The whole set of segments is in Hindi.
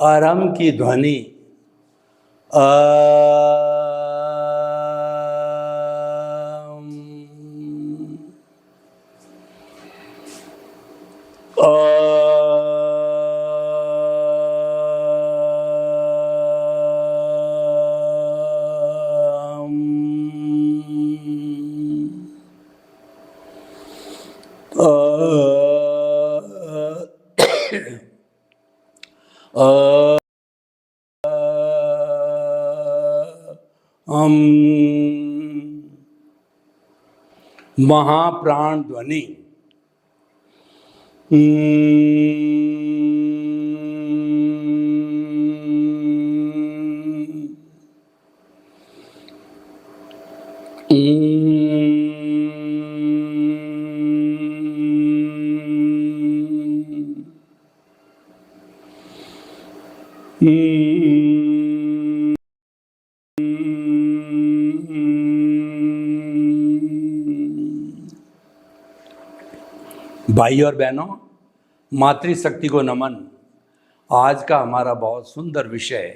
आरम की ध्वनि महाप्राण ध्वनि भाई और बहनों, मातृशक्ति को नमन। आज का हमारा बहुत सुंदर विषय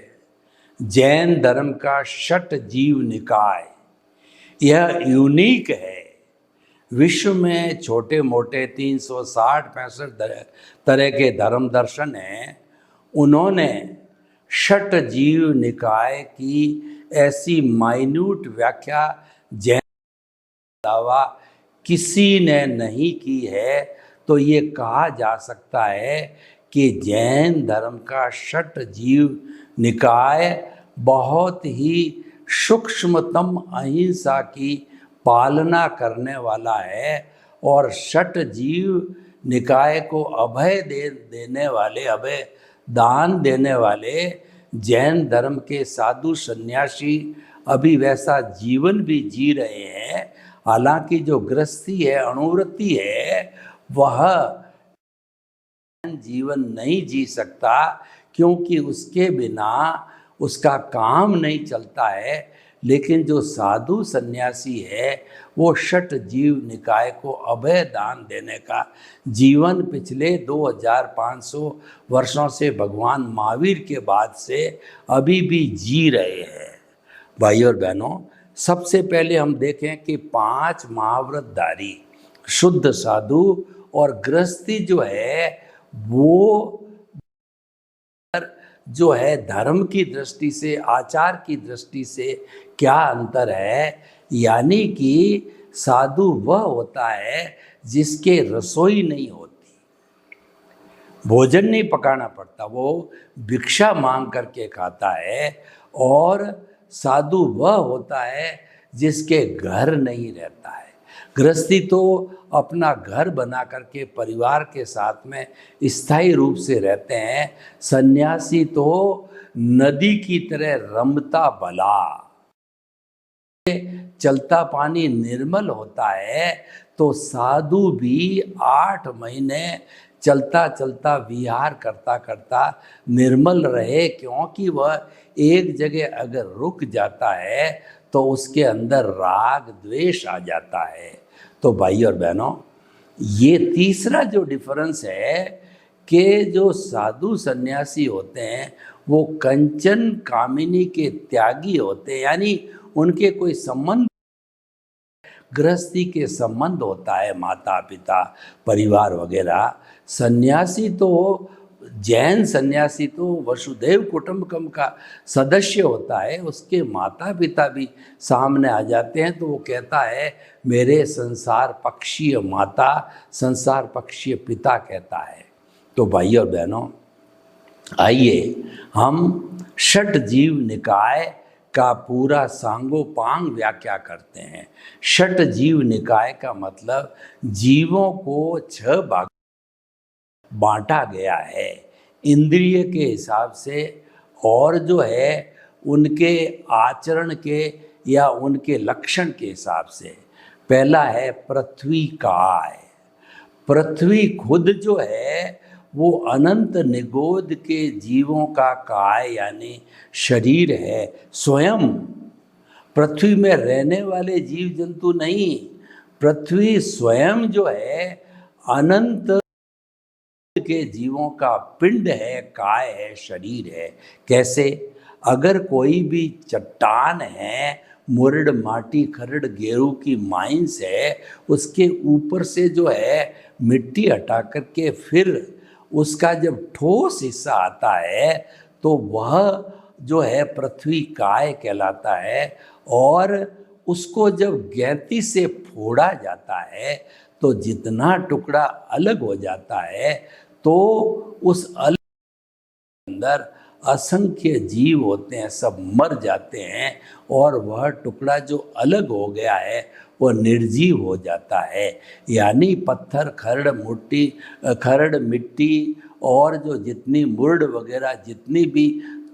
जैन धर्म का षट जीव निकाय। यह यूनिक है। विश्व में छोटे मोटे 360-65 तरह के धर्म दर्शन हैं। उन्होंने षट जीव निकाय की ऐसी माइन्यूट व्याख्या जैन के अलावा किसी ने नहीं की है। तो ये कहा जा सकता है कि जैन धर्म का षट जीव निकाय बहुत ही सूक्ष्मतम अहिंसा की पालना करने वाला है और षट जीव निकाय को अभय देने वाले, अभय दान देने वाले जैन धर्म के साधु सन्यासी अभी वैसा जीवन भी जी रहे हैं। हालांकि जो गृहस्थी है, अनुवृत्ति है, वह जीवन नहीं जी सकता, क्योंकि उसके बिना उसका काम नहीं चलता है। लेकिन जो साधु सन्यासी है वो षट जीव निकाय को अभय दान देने का जीवन पिछले 2500 वर्षों से भगवान महावीर के बाद से अभी भी जी रहे हैं। भाई और बहनों, सबसे पहले हम देखें कि 5 महाव्रतधारी शुद्ध साधु और गृहस्थी जो है वो जो है धर्म की दृष्टि से, आचार की दृष्टि से क्या अंतर है। यानी कि साधु वह होता है जिसके रसोई नहीं होती, भोजन नहीं पकाना पड़ता, वो भिक्षा मांग करके खाता है। और साधु वह होता है जिसके घर नहीं रहता है। गृहस्थी तो अपना घर बना करके परिवार के साथ में स्थायी रूप से रहते हैं। सन्यासी तो नदी की तरह रमता भला, चलता पानी निर्मल होता है। तो साधु भी 8 महीने चलता चलता विहार करता करता निर्मल रहे, क्योंकि वह एक जगह अगर रुक जाता है तो उसके अंदर राग द्वेष आ जाता है। तो भाई और बहनों, ये तीसरा जो डिफरेंस है कि जो साधु सन्यासी होते हैं वो कंचन कामिनी के त्यागी होते हैं, यानी उनके कोई संबंध, गृहस्थी के संबंध होता है, माता पिता परिवार वगैरह। सन्यासी तो, जैन सन्यासी तो वसुधैव कुटुंबकम का सदस्य होता है। उसके माता पिता भी सामने आ जाते हैं तो वो कहता है मेरे संसार पक्षीय माता, संसार पक्षीय पिता कहता है। तो भाई और बहनों, आइए हम षट जीव निकाय का पूरा सांगोपांग व्याख्या करते हैं। षट जीव निकाय का मतलब जीवों को 6 भाग बांटा गया है इंद्रिय के हिसाब से, और जो है उनके आचरण के या उनके लक्षण के हिसाब से। पहला है पृथ्वी काय। पृथ्वी खुद जो है वो अनंत निगोद के जीवों का काय यानी शरीर है। स्वयं पृथ्वी में रहने वाले जीव जंतु नहीं, पृथ्वी स्वयं जो है अनंत के जीवों का पिंड है, काय है, शरीर है। कैसे? अगर कोई भी चट्टान है, मुरड़ माटी खरड़ गेरू की माइंस है, उसके ऊपर से जो है मिट्टी हटा करके फिर उसका जब ठोस हिस्सा आता है तो वह जो है पृथ्वी काय कहलाता है। और उसको जब गैंती से फोड़ा जाता है तो जितना टुकड़ा अलग हो जाता है तो उस अलग अंदर असंख्य जीव होते हैं, सब मर जाते हैं और वह टुकड़ा जो अलग हो गया है वो निर्जीव हो जाता है। यानी पत्थर खरड़ मिट्टी और जो जितनी मुर्ड वगैरह जितनी भी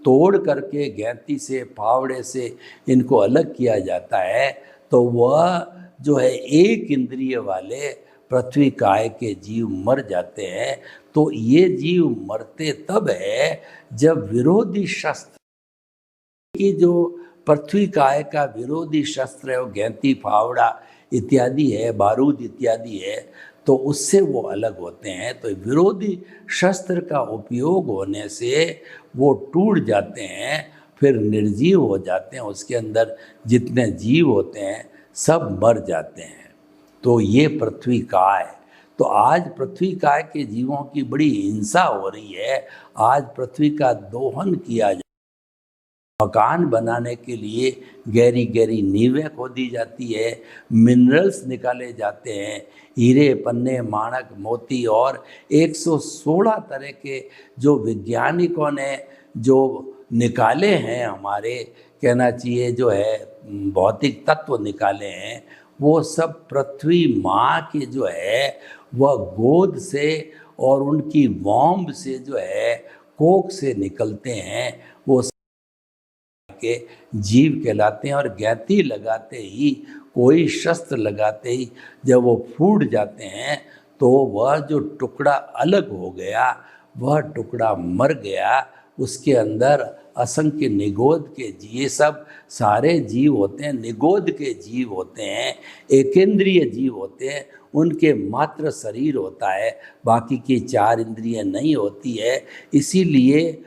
तोड़ करके गैंती से फावड़े से इनको अलग किया जाता है तो वह जो है एक इंद्रिय वाले पृथ्वी काय के जीव मर जाते हैं। तो ये जीव मरते तब है जब विरोधी शस्त्र की जो पृथ्वी काय का विरोधी शस्त्र है वो गैंती फावड़ा इत्यादि है, बारूद इत्यादि है, तो उससे वो अलग होते हैं। तो विरोधी शस्त्र का उपयोग होने से वो टूट जाते हैं, फिर निर्जीव हो जाते हैं, उसके अंदर जितने जीव होते हैं सब मर जाते हैं। तो ये पृथ्वी काय। तो आज पृथ्वी काय के जीवों की बड़ी हिंसा हो रही है। आज पृथ्वी का दोहन किया जाता है, मकान बनाने के लिए गहरी गहरी नींवें खोदी जाती है, मिनरल्स निकाले जाते हैं, हीरे पन्ने माणक मोती और 116 तरह के जो वैज्ञानिकों ने जो निकाले हैं, हमारे कहना चाहिए जो है भौतिक तत्व निकाले हैं, वो सब पृथ्वी माँ के जो है वह गोद से और उनकी वॉम्ब से जो है कोख से निकलते हैं, वो के जीव कहलाते हैं। और गैंती लगाते ही, कोई शस्त्र लगाते ही जब वो फूट जाते हैं तो वह जो टुकड़ा अलग हो गया, वह टुकड़ा मर गया, उसके अंदर असंख्य निगोद के ये सब सारे जीव होते हैं, निगोद के जीव होते हैं, एकेंद्रिय जीव होते हैं, उनके मात्र शरीर होता है, बाकी की 4 इंद्रियां नहीं होती है, इसीलिए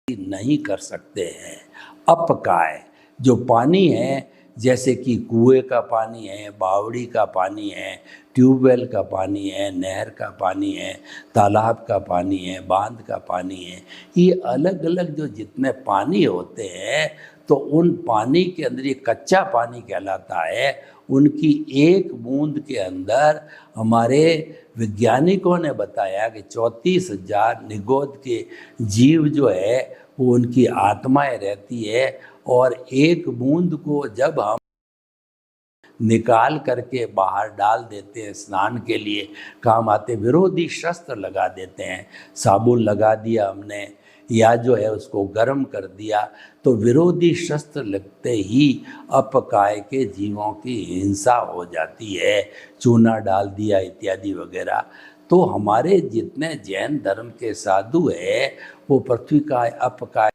नहीं कर सकते हैं। अपकाय जो पानी है, जैसे कि कुएं का पानी है, बावड़ी का पानी है, ट्यूबवेल का पानी है, नहर का पानी है, तालाब का पानी है, बांध का पानी है, ये अलग अलग जो जितने पानी होते हैं तो उन पानी के अंदर ये कच्चा पानी कहलाता है। उनकी एक बूंद के अंदर हमारे वैज्ञानिकों ने बताया कि 34,000 निगोद के जीव जो है वो उनकी आत्माएं रहती है। और एक बूंद को जब हम निकाल करके बाहर डाल देते हैं, स्नान के लिए काम आते, विरोधी शस्त्र लगा देते हैं, साबुन लगा दिया हमने या जो है उसको गर्म कर दिया, तो विरोधी शस्त्र लगते ही अपकाय के जीवों की हिंसा हो जाती है, चूना डाल दिया इत्यादि वगैरह। तो हमारे जितने जैन धर्म के साधु है वो पृथ्वी काय, अपकाय,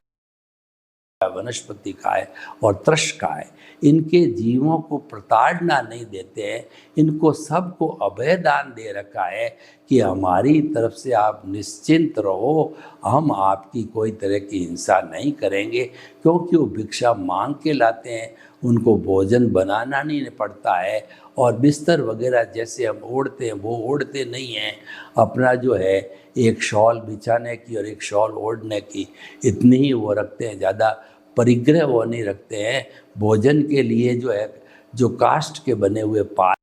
वनस्पति काय और त्रश काय, इनके जीवों को प्रताड़ना नहीं देते हैं, इनको सबको अभय दान दे रखा है कि हमारी तरफ से आप निश्चिंत रहो, हम आपकी कोई तरह की हिंसा नहीं करेंगे। क्योंकि वो भिक्षा मांग के लाते हैं, उनको भोजन बनाना नहीं पड़ता है, और बिस्तर वगैरह जैसे हम ओढ़ते हैं वो ओढ़ते नहीं हैं। अपना जो है एक शॉल बिछाने की और एक शॉल ओढ़ने की इतनी ही वो रखते हैं, ज़्यादा परिग्रह वो नहीं रखते हैं। भोजन के लिए जो है जो काष्ठ के बने हुए पात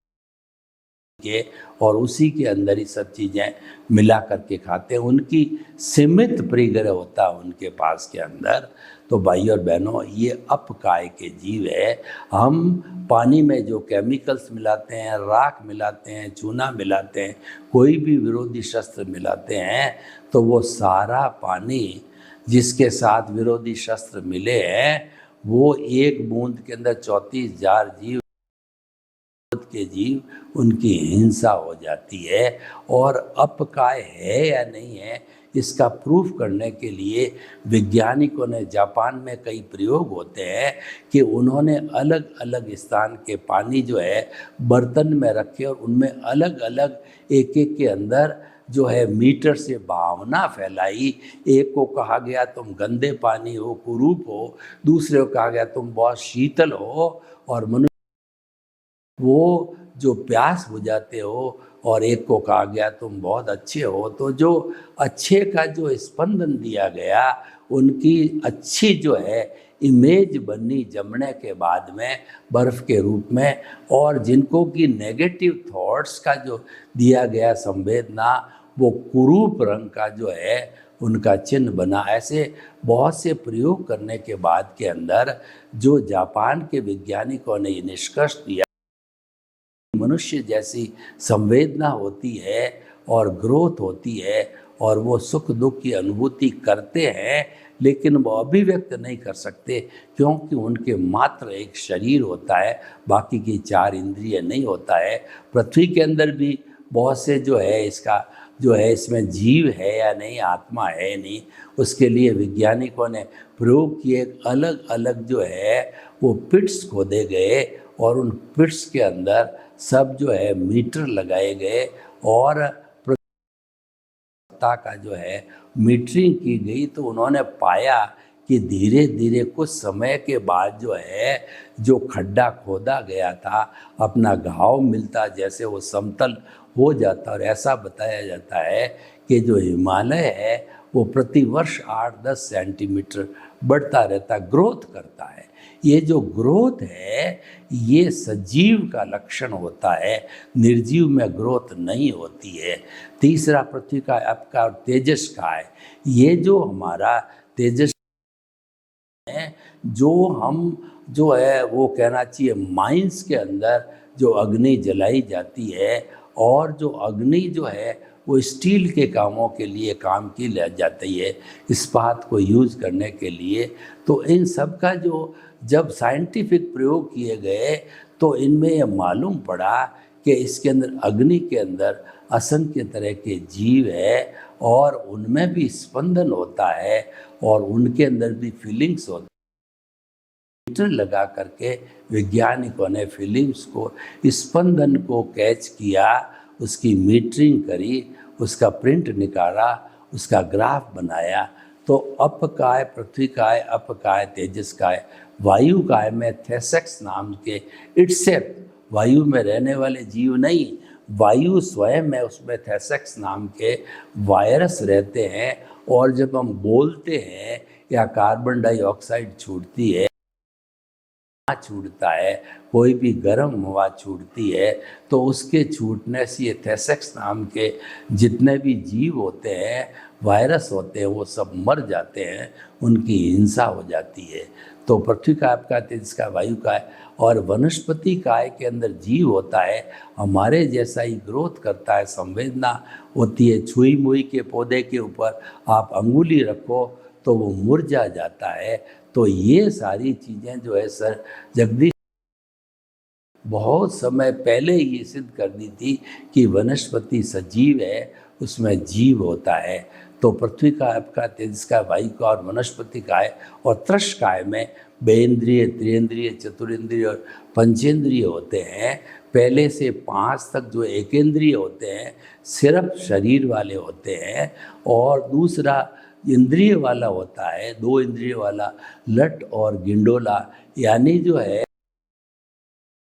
के और उसी के अंदर ही सब चीज़ें मिला करके खाते हैं, उनकी सीमित परिग्रह होता है उनके पास के अंदर। तो भाई और बहनों, ये अपकाय के जीव है। हम पानी में जो केमिकल्स मिलाते हैं, राख मिलाते हैं, चूना मिलाते हैं, कोई भी विरोधी शस्त्र मिलाते हैं, तो वो सारा पानी जिसके साथ विरोधी शस्त्र मिले हैं वो एक बूंद के अंदर 34,000 जीव के जीव उनकी हिंसा हो जाती है। और अपकाय है या नहीं है इसका प्रूफ करने के लिए वैज्ञानिकों ने, जापान में कई प्रयोग होते हैं कि उन्होंने अलग अलग स्थान के पानी जो है बर्तन में रखे और उनमें अलग अलग एक एक के अंदर जो है मीटर से भावना फैलाई। एक को कहा गया तुम गंदे पानी हो, कुरूप हो, दूसरे को कहा गया तुम बहुत शीतल हो और मनुष्य वो जो प्यास बुझाते हो, और एक को कहा गया तुम बहुत अच्छे हो। तो जो अच्छे का जो स्पंदन दिया गया, उनकी अच्छी जो है इमेज बनी जमने के बाद में बर्फ़ के रूप में, और जिनको कि नेगेटिव थॉट्स का जो दिया गया संवेदना, वो कुरूप रंग का जो है उनका चिन्ह बना। ऐसे बहुत से प्रयोग करने के बाद के अंदर जो जापान के वैज्ञानिकों ने ये निष्कर्ष दिया, मनुष्य जैसी संवेदना होती है और ग्रोथ होती है और वो सुख दुख की अनुभूति करते हैं, लेकिन वो अभिव्यक्त नहीं कर सकते क्योंकि उनके मात्र एक शरीर होता है, बाकी की 4 इंद्रिय नहीं होता है। पृथ्वी के अंदर भी बहुत से जो है इसका जो है इसमें जीव है या नहीं, आत्मा है नहीं, उसके लिए वैज्ञानिकों ने प्रयोग किए। अलग अलग जो है वो पिट्स खोदे गए और उन पिट्स के अंदर सब जो है मीटर लगाए गए और का जो है मीटरिंग की गई। तो उन्होंने पाया कि धीरे धीरे कुछ समय के बाद जो है जो खड्डा खोदा गया था, अपना घाव मिलता जैसे वो समतल हो जाता। और ऐसा बताया जाता है कि जो हिमालय है वो प्रतिवर्ष 8-10 सेंटीमीटर बढ़ता रहता, ग्रोथ करता है। ये जो ग्रोथ है ये सजीव का लक्षण होता है, निर्जीव में ग्रोथ नहीं होती है। तीसरा पृथ्वी का, आपका तेजस का है। ये जो हमारा तेजस है, जो हम जो है वो कहना चाहिए माइंस के अंदर जो अग्नि जलाई जाती है, और जो अग्नि जो है वो स्टील के कामों के लिए काम की ले जाती है, इस्पात को यूज़ करने के लिए। तो इन सब का जो जब साइंटिफिक प्रयोग किए गए तो इनमें यह मालूम पड़ा कि इसके अंदर, अग्नि के अंदर असंख्य तरह के जीव है और उनमें भी स्पंदन होता है और उनके अंदर भी फीलिंग्स होती है। मीटर लगा करके वैज्ञानिकों ने फीलिंग्स को, स्पंदन को कैच किया, उसकी मीटरिंग करी, उसका प्रिंट निकाला, उसका ग्राफ बनाया। तो अप काय, पृथ्वी काय, अप काय, तेजस काय, वायु काय में थेसेक्स नाम के इट्सेल्फ, वायु में रहने वाले जीव नहीं, वायु स्वयं में उसमें थेसेक्स नाम के वायरस रहते हैं। और जब हम बोलते हैं या कार्बन डाइऑक्साइड छूटती है, छूटता है, कोई भी गर्म हवा छूटती है, तो उसके छूटने से ये थेसेक्स नाम के जितने भी जीव होते हैं, वायरस होते हैं, वो सब मर जाते हैं, उनकी हिंसा हो जाती है। तो पृथ्वी काय, आपका तेजस काय, वायु काय और वनस्पति काय के अंदर जीव होता है, हमारे जैसा ही ग्रोथ करता है, संवेदना होती है। छुई मुई के पौधे के ऊपर आप अंगुली रखो तो वो मुरझा जाता है। तो ये सारी चीज़ें जो है सर जगदीश बहुत समय पहले ये सिद्ध कर दी थी कि वनस्पति सजीव है, उसमें जीव होता है। तो पृथ्वी का, आपका तेजस का, वायु का और वनस्पति काय और त्रश काय में बेन्द्रिय, त्रियेंद्रिय, चतुरेंद्रिय और पंचेंद्रिय होते हैं। पहले से 5 तक जो एकेंद्रिय होते हैं सिर्फ शरीर वाले होते हैं, और दूसरा इंद्रिय वाला होता है, 2 इंद्रिय वाला लट और गिंडोला, यानी जो है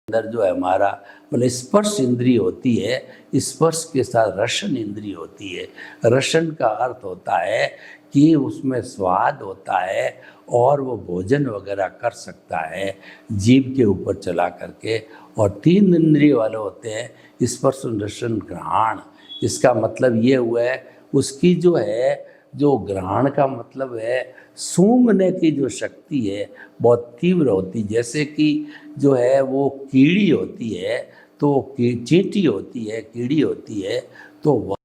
अंदर जो है हमारा मतलब स्पर्श इंद्रिय होती है, स्पर्श के साथ रसन इंद्रिय होती है। रसन का अर्थ होता है कि उसमें स्वाद होता है और वो भोजन वगैरह कर सकता है जीभ के ऊपर चला करके। और 3 इंद्रिय वाले होते हैं स्पर्श, रसन, घ्राण। इसका मतलब ये हुआ है उसकी जो है, जो ग्रहण का मतलब है सूंघने की जो शक्ति है बहुत तीव्र होती, जैसे कि जो है वो कीड़ी होती है तो चींटी होती है, कीड़ी होती है, तो वह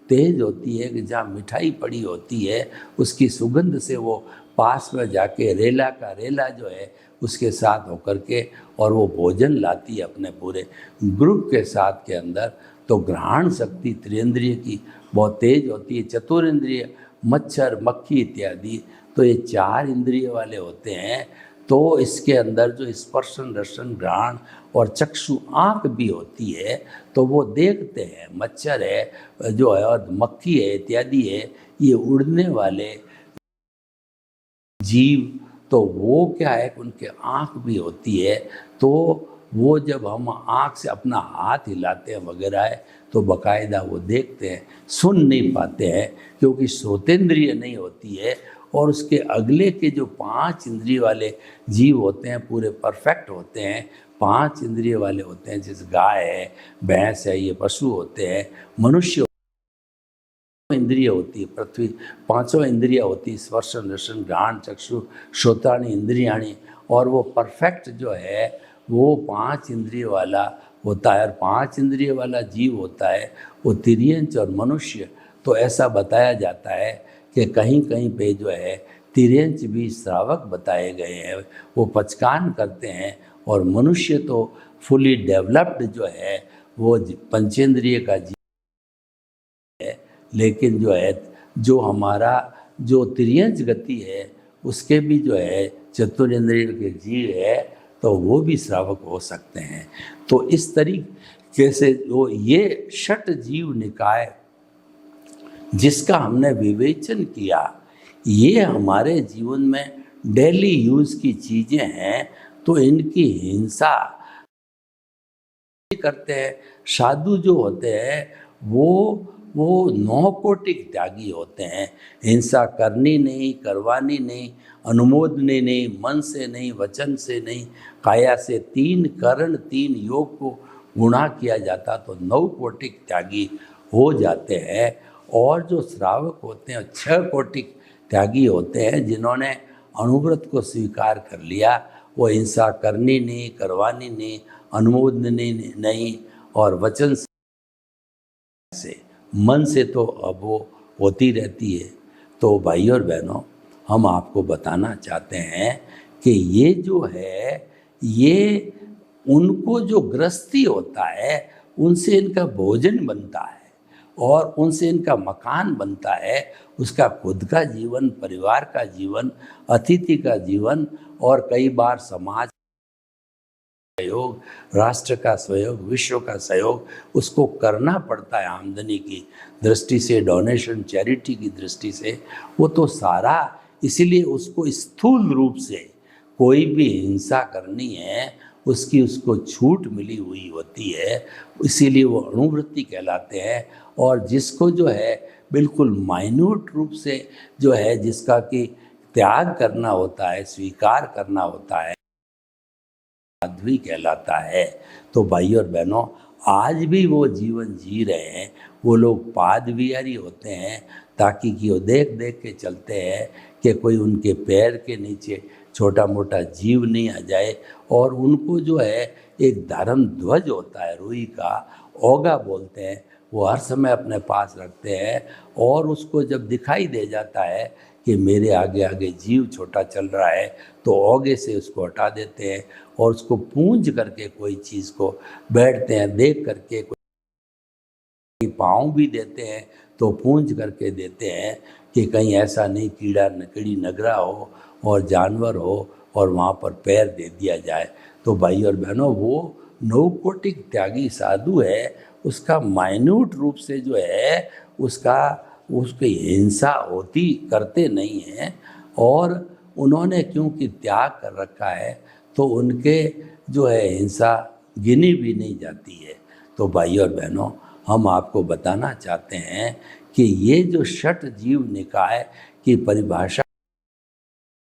तेज होती है कि जहाँ मिठाई पड़ी होती है उसकी सुगंध से वो पास में जाके रेला का रेला जो है उसके साथ होकर के और वो भोजन लाती है अपने पूरे ग्रुप के साथ के अंदर। तो घ्राण शक्ति त्रिंद्रिय की बहुत तेज होती है। चतुरिंद्रिय मच्छर, मक्खी इत्यादि, तो ये 4 इंद्रिय वाले होते हैं। तो इसके अंदर जो स्पर्शन, रसन, घ्राण और चक्षु आँख भी होती है, तो वो देखते हैं। मच्छर है जो है और मक्खी है इत्यादि है, ये उड़ने वाले जीव, तो वो क्या है, उनके आँख भी होती है। तो वो जब हम आँख से अपना हाथ हिलाते हैं वगैरह है, तो बाकायदा वो देखते हैं। सुन नहीं पाते हैं क्योंकि श्रोतेंद्रिय नहीं होती है। और उसके अगले के जो 5 इंद्रिय वाले जीव होते हैं पूरे परफेक्ट होते हैं, 5 इंद्रिय वाले होते हैं। जैसे गाय है, भैंस है, ये पशु होते हैं। मनुष्य इंद्रिय होती है, पृथ्वी 5 इंद्रिय होती है, स्पर्शन, रसन, घ्राण, चक्षु, श्रोत्राणि, इंद्रियाणि। और वो परफेक्ट जो है वो 5 इंद्रिय वाला होता है। और 5 इंद्रिय वाला जीव होता है वो तिर्यंच और मनुष्य। तो ऐसा बताया जाता है कि कहीं कहीं पे जो है तिर्यंच भी श्रावक बताए गए हैं, वो पचकान करते हैं। और मनुष्य तो फुली डेवलप्ड जो है वो पंचेंद्रिय का जीव है। लेकिन जो है जो हमारा जो तिर्यंच गति है उसके भी जो है चतुरेंद्रिय के जीव है, तो वो भी श्रावक हो सकते हैं। तो इस तरीके से जो ये षट जीव निकाय जिसका हमने विवेचन किया, ये हमारे जीवन में डेली यूज़ की चीज़ें हैं। तो इनकी हिंसा करते हैं। साधु जो होते हैं वो 9 कोटिक त्यागी होते हैं। हिंसा करनी नहीं, करवानी नहीं, अनुमोदनी नहीं, मन से नहीं, वचन से नहीं, काया से। 3 करण 3 योग को गुणा किया जाता तो 9 कोटिक त्यागी हो जाते हैं। और जो श्रावक होते हैं 6 कोटिक त्यागी होते हैं, जिन्होंने अनुव्रत को स्वीकार कर लिया। वो हिंसा करनी नहीं, करवानी नहीं, अनुमोदनी नहीं, और वचन से, मन से तो अब वो होती रहती है। तो भाई और बहनों, हम आपको बताना चाहते हैं कि ये जो है ये उनको जो गृहस्थी होता है उनसे इनका भोजन बनता है और उनसे इनका मकान बनता है। उसका खुद का जीवन, परिवार का जीवन, अतिथि का जीवन और कई बार समाज सहयोग, राष्ट्र का सहयोग, विश्व का सहयोग उसको करना पड़ता है। आमदनी की दृष्टि से, डोनेशन, चैरिटी की दृष्टि से, वो तो सारा। इसीलिए उसको स्थूल रूप से कोई भी हिंसा करनी है उसको छूट मिली हुई होती है। इसीलिए वो अणुवृत्ति कहलाते हैं। और जिसको जो है बिल्कुल माइन्यूट रूप से जो है जिसका कि त्याग करना होता है, स्वीकार करना होता है, साध्वी कहलाता है। तो भाई और बहनों, आज भी वो जीवन जी रहे हैं। वो लोग पादविहारी होते हैं ताकि कि वो देख देख के चलते हैं कि कोई उनके पैर के नीचे छोटा मोटा जीव नहीं आ जाए। और उनको जो है एक धर्म ध्वज होता है रुई का, ओगा बोलते हैं, वो हर समय अपने पास रखते हैं। और उसको जब दिखाई दे जाता है कि मेरे आगे आगे जीव छोटा चल रहा है, तो ओगे से उसको हटा देते हैं और उसको पूंज करके कोई चीज़ को बैठते हैं, देख करके कोई पाँव भी देते हैं तो पूंज करके देते हैं कि कहीं ऐसा नहीं कीड़ा नकड़ी नगरा हो और जानवर हो और वहाँ पर पैर दे दिया जाए। तो भाई और बहनों, वो 9 कोटिक त्यागी साधु है, उसका माइन्यूट रूप से जो है उसकी हिंसा होती करते नहीं हैं। और उन्होंने क्योंकि त्याग कर रखा है तो उनके जो है हिंसा गिनी भी नहीं जाती है। तो भाई और बहनों, हम आपको बताना चाहते हैं कि ये जो षट जीव निकाय की परिभाषा,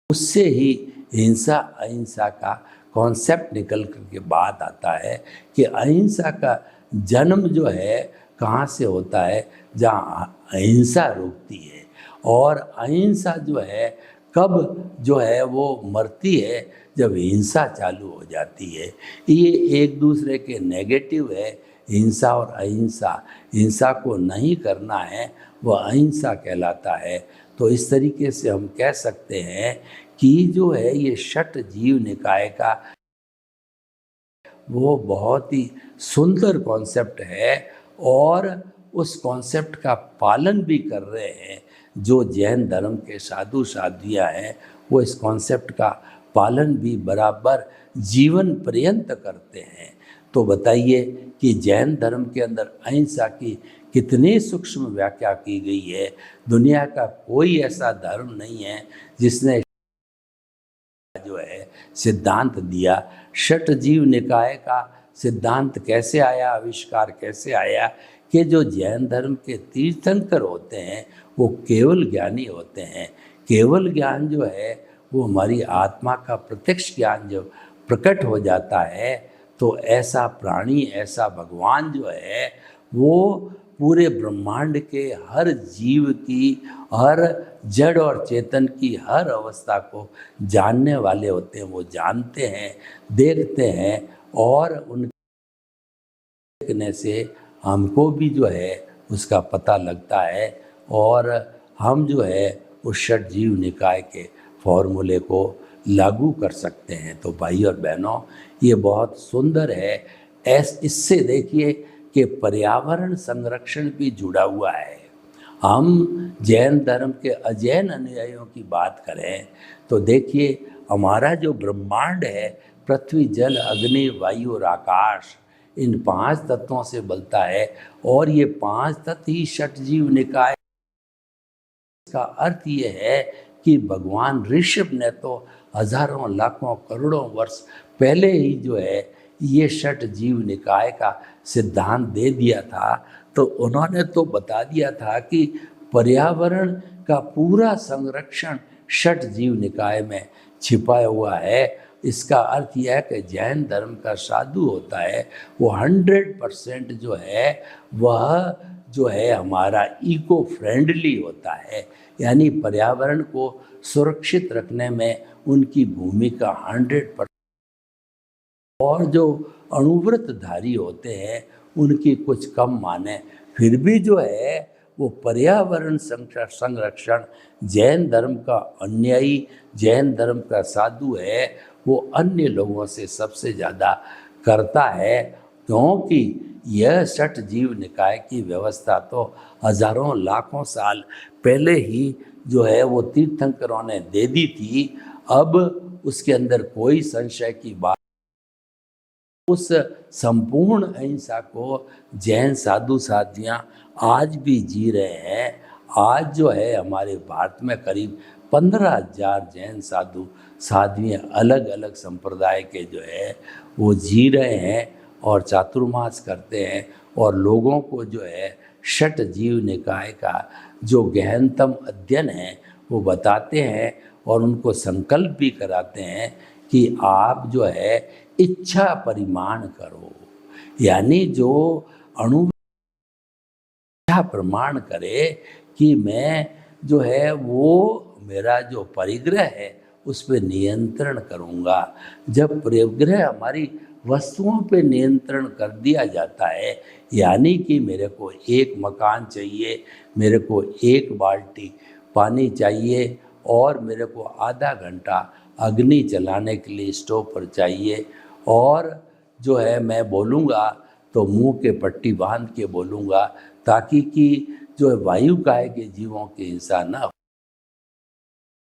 उससे ही हिंसा अहिंसा का कॉन्सेप्ट निकल करके बात आता है कि अहिंसा का जन्म जो है कहाँ से होता है, जहाँ अहिंसा रुकती है। और अहिंसा जो है कब जो है वो मरती है, जब हिंसा चालू हो जाती है। ये एक दूसरे के नेगेटिव है, हिंसा और अहिंसा। हिंसा को नहीं करना है, वह अहिंसा कहलाता है। तो इस तरीके से हम कह सकते हैं कि जो है ये षट जीव निकाय का वो बहुत ही सुंदर कॉन्सेप्ट है। और उस कॉन्सेप्ट का पालन भी कर रहे हैं। जो जैन धर्म के साधु साध्वियाँ हैं वो इस कॉन्सेप्ट का पालन भी बराबर जीवन पर्यंत करते हैं। तो बताइए कि जैन धर्म के अंदर अहिंसा की कितनी सूक्ष्म व्याख्या की गई है। दुनिया का कोई ऐसा धर्म नहीं है जिसने जो है सिद्धांत दिया। षट जीव निकाय का सिद्धांत कैसे आया, आविष्कार कैसे आया कि जो जैन धर्म के तीर्थंकर होते हैं वो केवल ज्ञानी होते हैं। केवल ज्ञान जो है वो हमारी आत्मा का प्रत्यक्ष ज्ञान जो प्रकट हो जाता है, तो ऐसा प्राणी, ऐसा भगवान जो है वो पूरे ब्रह्मांड के हर जीव की, हर जड़ और चेतन की हर अवस्था को जानने वाले होते हैं। वो जानते हैं, देखते हैं और उनके देखने से हमको भी जो है उसका पता लगता है और हम जो है उस षट जीव निकाय के फॉर्मूले को लागू कर सकते हैं। तो भाई और बहनों, ये बहुत सुंदर है। इससे देखिए कि पर्यावरण संरक्षण भी जुड़ा हुआ है। हम जैन धर्म के अजैन अनुयायियों की बात करें तो देखिए हमारा जो ब्रह्मांड है पृथ्वी, जल, अग्नि, वायु और आकाश, इन 5 तत्वों से बनता है और ये 5 तत्व ही षट जीव निकाय। इसका अर्थ ये है कि भगवान ऋषभ ने तो हजारों, लाखों, करोड़ों वर्ष पहले ही जो है ये षट जीव निकाय का सिद्धांत दे दिया था। तो उन्होंने तो बता दिया था कि पर्यावरण का पूरा संरक्षण षट जीव निकाय में छिपाया हुआ है। इसका अर्थ यह है कि जैन धर्म का साधु होता है वो 100% जो है वह जो है हमारा इको फ्रेंडली होता है, यानी पर्यावरण को सुरक्षित रखने में उनकी भूमिका 100%। और जो अणुव्रतधारी होते हैं उनकी कुछ कम माने, फिर भी जो है वो पर्यावरण संरक्षण जैन धर्म का अनुयायी, जैन धर्म का साधु है वो अन्य लोगों से सबसे ज़्यादा करता है, क्योंकि यह षट जीव निकाय की व्यवस्था तो हजारों, लाखों साल पहले ही जो है वो तीर्थंकरों ने दे दी थी। अब उसके अंदर कोई संशय की बात, उस संपूर्ण अहिंसा को जैन साधु साधियाँ आज भी जी रहे हैं। आज जो है हमारे भारत में करीब 15,000 जैन साधु साध्वियाँ अलग अलग संप्रदाय के जो है वो जी रहे हैं और चातुर्मास करते हैं और लोगों को जो है षट जीव निकाय का जो गहनतम अध्ययन है वो बताते हैं और उनको संकल्प भी कराते हैं कि आप जो है इच्छा परिमाण करो, यानी जो अणु इच्छा प्रमाण करे कि मैं जो है वो मेरा जो परिग्रह है उस पर नियंत्रण करूँगा। जब परिग्रह हमारी वस्तुओं पे नियंत्रण कर दिया जाता है, यानी कि मेरे को एक मकान चाहिए, मेरे को एक बाल्टी पानी चाहिए और मेरे को आधा घंटा अग्नि जलाने के लिए स्टोव पर चाहिए, और जो है मैं बोलूँगा तो मुंह के पट्टी बांध के बोलूँगा ताकि कि जो वायु काय के जीवों की हिंसा ना हो।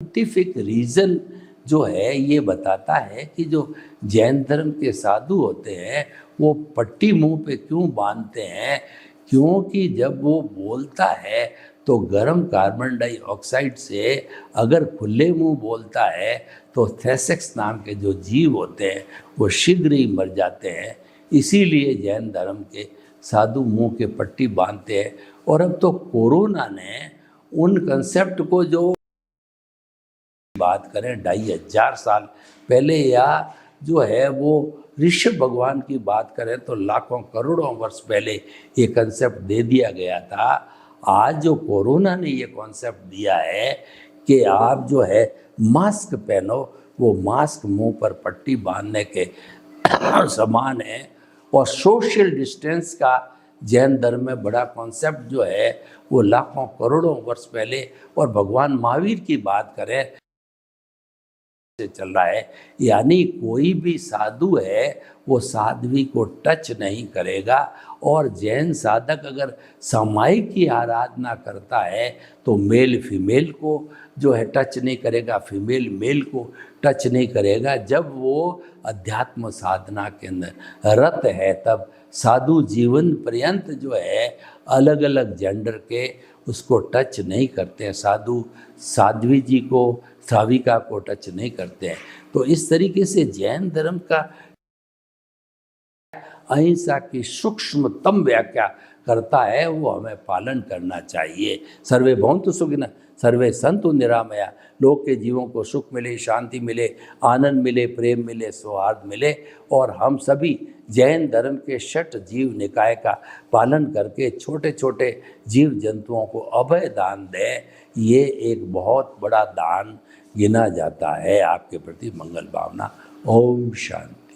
साइंटिफिक रीज़न जो है ये बताता है कि जो जैन धर्म के साधु होते हैं वो पट्टी मुंह पे क्यों बांधते हैं, क्योंकि जब वो बोलता है तो गर्म कार्बन डाइऑक्साइड से अगर खुले मुंह बोलता है तो थेसेक्स नाम के जो जीव होते हैं वो शीघ्र ही मर जाते हैं। इसीलिए जैन धर्म के साधु मुंह के पट्टी बांधते हैं। और अब तो कोरोना ने उन कंसेप्ट को जो बात करें 2500 साल पहले या जो है वो ऋषभ भगवान की बात करें तो लाखों करोड़ों वर्ष पहले ये कंसेप्ट दे दिया गया था। आज जो कोरोना ने ये कॉन्सेप्ट दिया है कि आप जो है मास्क पहनो, वो मास्क मुंह पर पट्टी बांधने के समान है। और सोशल डिस्टेंस का जैन धर्म में बड़ा कॉन्सेप्ट जो है वो लाखों करोड़ों वर्ष पहले, और भगवान महावीर की बात करें से चल रहा है, यानी कोई भी साधु है वो साध्वी को टच नहीं करेगा। और जैन साधक अगर सामायिक की आराधना करता है तो मेल फीमेल को जो है टच नहीं करेगा, फीमेल मेल को टच नहीं करेगा। जब वो अध्यात्म साधना के अंदर रत है तब साधु जीवन पर्यंत जो है अलग अलग जेंडर के उसको टच नहीं करते हैं, साधु साध्वी जी को साविका को टच नहीं करते हैं। तो इस तरीके से जैन धर्म का अहिंसा की सूक्ष्मतम व्याख्या करता है, वो हमें पालन करना चाहिए। सर्वे भवन्तु सुखिनः, सर्वे सन्तु निरामया। लोग के जीवों को सुख मिले, शांति मिले, आनंद मिले, प्रेम मिले, सौहार्द मिले, और हम सभी जैन धर्म के 6 जीव निकाय का पालन करके छोटे छोटे जीव जंतुओं को अभय दान दें। ये एक बहुत बड़ा दान गिना जाता है। आपके प्रति मंगल भावना। ओम शांति।